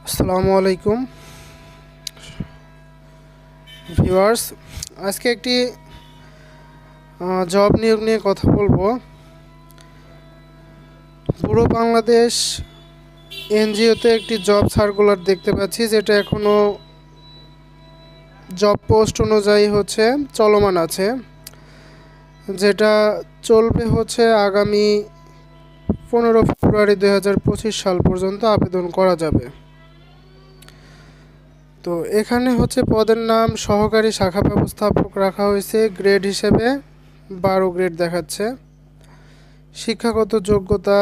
আসসালামু আলাইকুম ভিউয়ার্স। আজকে একটি জব নিয়োগ নিয়ে কথা বলবো। পুরো বাংলাদেশ এনজিওতে একটি জব সার্কুলার দেখতে পাচ্ছি, যেটা এখনো জব পোস্ট অনুযায়ী চলমান আছে, যেটা চলবে আগামী 15 ফেব্রুয়ারি 2025 সাল পর্যন্ত আবেদন করা যাবে। তো এখানে পদের নাম সহকারী শাখা ব্যবস্থাপক রাখা হয়েছে, গ্রেড হিসেবে 12 গ্রেড দেখাচ্ছে। শিক্ষাগত যোগ্যতা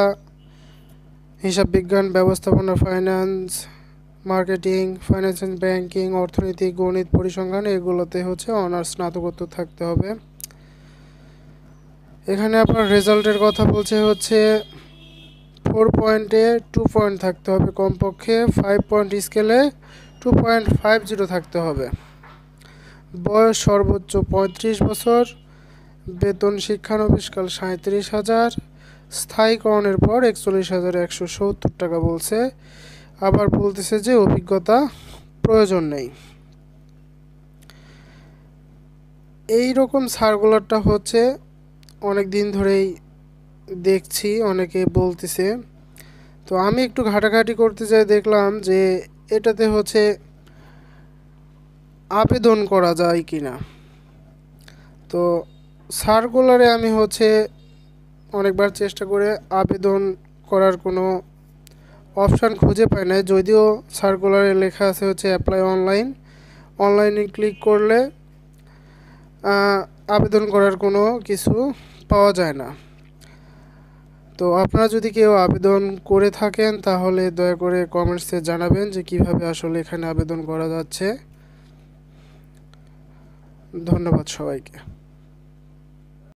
হিসাব বিজ্ঞান, ব্যবস্থাপনা, finance, marketing, finance and banking, অর্থনীতি, গণিত, পরিসংখ্যান এগুলোতে অনার্স স্নাতকোত্তর থাকতে হবে। এখানে আপনার রেজাল্টের কথা বলছে 4 পয়েন্টে 2 পয়েন্ট থাকতে হবে কমপক্ষে, 5 পয়েন্ট স্কেলে 2.50 থাকতে হবে। বয়স সর্বোচ্চ 35 বছর, বেতন শিক্ষানবিশকাল 37,000, স্থায়ীকরণের পর 41,170 টাকা বলছে। আবার বলতেছে যে অভিজ্ঞতা প্রয়োজন নেই। এই রকম সার্কুলারটা অনেক দিন ধরেই দেখছি, অনেকে বলতেছে। তো আমি একটু ঘাটাঘাটি করতে যাই, দেখলাম যে এটাতে আবেদন করা যায় কিনা। তো সার্কুলারে আমি অনেকবার চেষ্টা করে আবেদন করার কোনো অপশান খুঁজে পাই না, যদিও সার্কুলারে লেখা আছে অ্যাপ্লাই অনলাইন। অনলাইনে ক্লিক করলে আবেদন করার কোনো কিছু পাওয়া যায় না। তো আপনারা যদি কেউ আবেদন করে থাকেন তাহলে দয়া করে কমেন্টসে জানাবেন যে কিভাবে আসলে এখানে আবেদন করা যাচ্ছে। ধন্যবাদ সবাইকে।